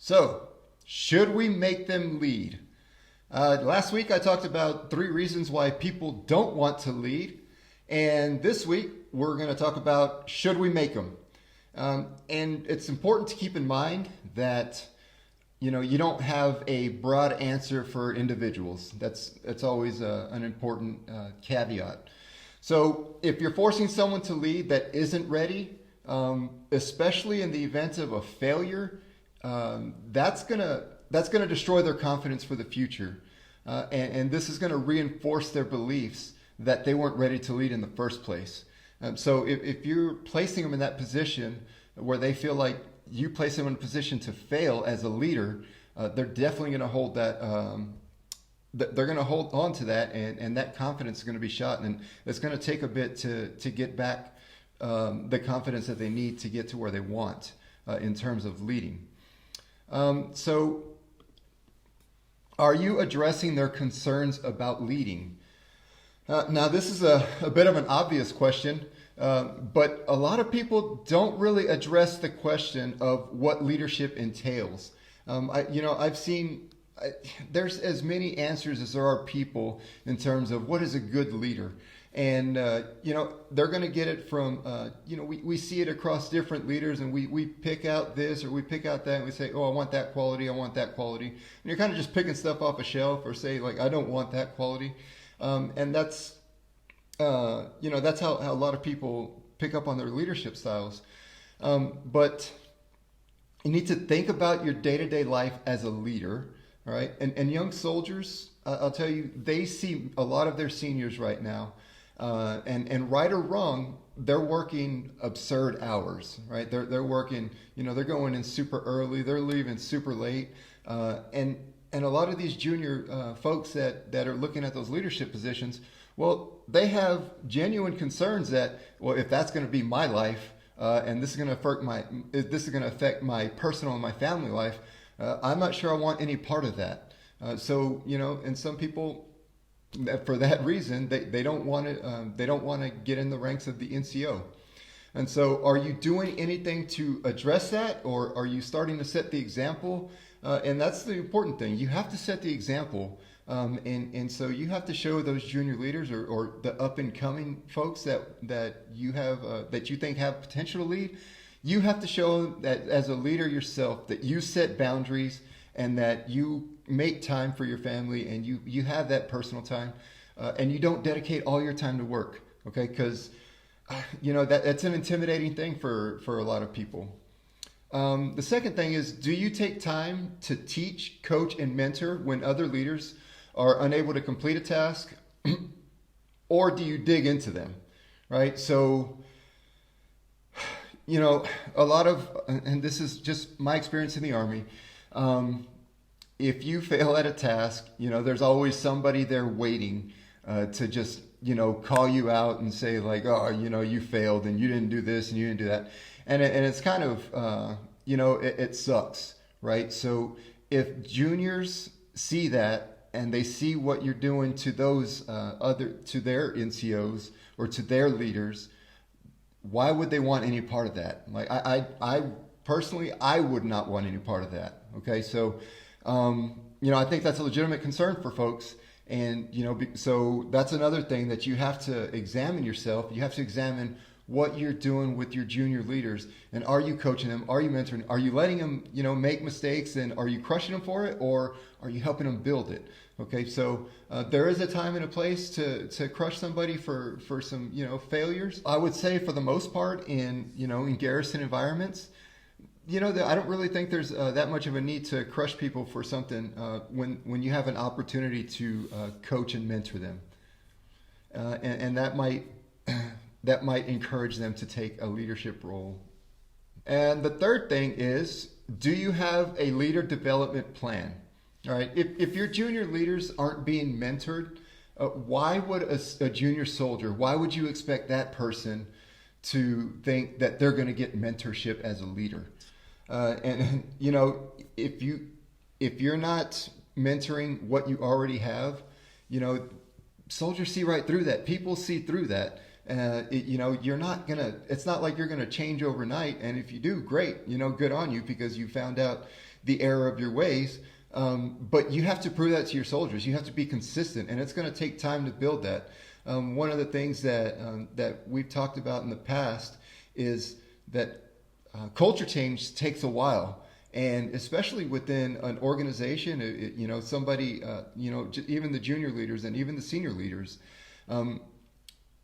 So, should we make them lead? Last week I talked about 3 reasons why people don't want to lead. And this week we're going to talk about should we make them? And it's important to keep in mind that you don't have a broad answer for individuals. That's always an important caveat. So if you're forcing someone to lead that isn't ready, especially in the event of a failure, that's gonna destroy their confidence for the future, and this is gonna reinforce their beliefs that they weren't ready to lead in the first place. So if you're placing them in that position where they feel like you place them in a position to fail as a leader, they're definitely going to hold that. They're going to hold on to that, and that confidence is going to be shot, and it's going to take a bit to get back the confidence that they need to get to where they want in terms of leading. So, are you addressing their concerns about leading? Now, this is a bit of an obvious question, but a lot of people don't really address the question of what leadership entails. I've seen there's as many answers as there are people in terms of what is a good leader. And, they're going to get it from, we see it across different leaders, and we pick out this or we pick out that, and we say, oh, I want that quality, I want that quality. And you're kind of just picking stuff off a shelf or say, like, I don't want that quality. And that's how a lot of people pick up on their leadership styles. But you need to think about your day-to-day life as a leader, all right? And young soldiers, I'll tell you, they see a lot of their seniors right now, and right or wrong, they're working absurd hours, right? They're working, they're going in super early, they're leaving super late, and a lot of these junior folks that are looking at those leadership positions, well, they have genuine concerns that, well, if that's going to be my life, and this is going to affect my personal and my family life, I'm not sure I want any part of that. And some people, for that reason, they don't want to get in the ranks of the NCO. And so, are you doing anything to address that, or are you starting to set the example? And that's the important thing. You have to set the example, and so you have to show those junior leaders or the up and coming folks that you have that you think have potential to lead. You have to show that as a leader yourself that you set boundaries and that you make time for your family and you have that personal time, and you don't dedicate all your time to work. Okay, because that's an intimidating thing for a lot of people. The second thing is, do you take time to teach, coach, and mentor when other leaders are unable to complete a task, or do you dig into them, right? So, a lot of, and this is just my experience in the Army, if you fail at a task, there's always somebody there waiting to just, call you out and say like, oh, you failed and you didn't do this and you didn't do that. And it's kind of, it sucks, right? So if juniors see that and they see what you're doing to those to their NCOs or to their leaders, why would they want any part of that? Like I personally, I would not want any part of that. Okay, so I think that's a legitimate concern for folks. And, so that's another thing that you have to examine yourself. You have to examine what you're doing with your junior leaders. And are you coaching them? Are you mentoring? Are you letting them, make mistakes? And are you crushing them for it? Or are you helping them build it? Okay, so there is a time and a place to crush somebody for some, failures. I would say for the most part in garrison environments, I don't really think there's that much of a need to crush people for something when you have an opportunity to coach and mentor them, and that might encourage them to take a leadership role. And the third thing is, do you have a leader development plan? All right, if your junior leaders aren't being mentored, why would a junior soldier? Why would you expect that person to think that they're going to get mentorship as a leader? If you're not mentoring what you already have, soldiers see right through that. People see through that. You're not gonna. It's not like you're gonna change overnight. And if you do, great. Good on you because you found out the error of your ways. But you have to prove that to your soldiers. You have to be consistent, and it's going to take time to build that. One of the things that we've talked about in the past is that culture change takes a while, and especially within an organization, somebody, even the junior leaders and even the senior leaders.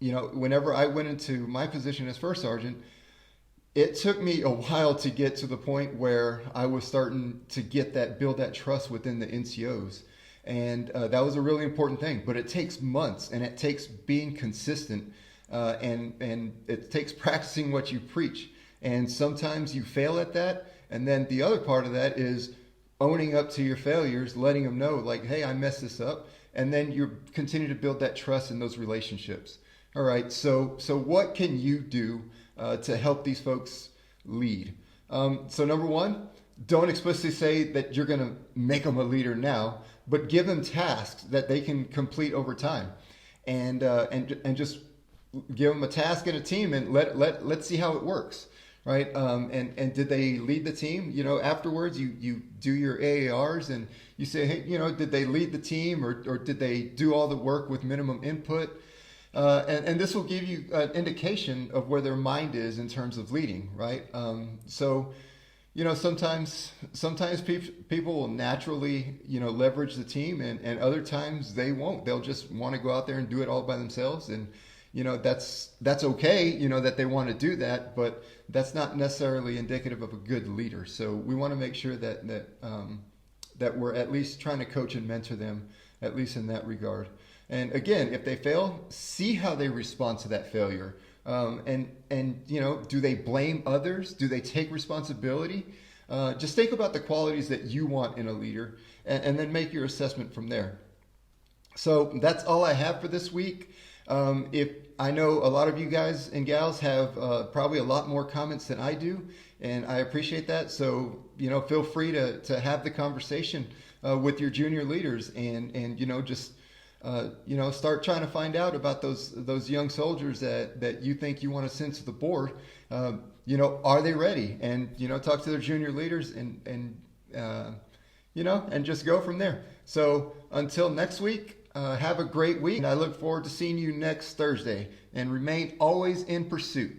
Whenever I went into my position as first sergeant, it took me a while to get to the point where I was starting to build that trust within the NCOs. And that was a really important thing, but it takes months, and it takes being consistent, and it takes practicing what you preach. And sometimes you fail at that. And then the other part of that is owning up to your failures, letting them know like, hey, I messed this up. And then you continue to build that trust in those relationships. All right. So what can you do to help these folks lead? So number one, don't explicitly say that you're going to make them a leader now, but give them tasks that they can complete over time, and just give them a task and a team, and let's see how it works, right? And did they lead the team? Afterwards you do your AARs and you say, hey, did they lead the team, or did they do all the work with minimum input? And this will give you an indication of where their mind is in terms of leading, right? Sometimes people will naturally, leverage the team, and other times they won't. They'll just want to go out there and do it all by themselves. And, that's okay, that they want to do that, but that's not necessarily indicative of a good leader. So we want to make sure that we're at least trying to coach and mentor them, at least in that regard. And again, if they fail, see how they respond to that failure. Do they blame others? Do they take responsibility? Just think about the qualities that you want in a leader, and then make your assessment from there. So that's all I have for this week. If I know a lot of you guys and gals have probably a lot more comments than I do, and I appreciate that. So feel free to have the conversation with your junior leaders, and just start trying to find out about those young soldiers that you think you want to send to the board. Are they ready? And talk to their junior leaders, and just go from there. So until next week, have a great week. And I look forward to seeing you next Thursday. And remain always in pursuit.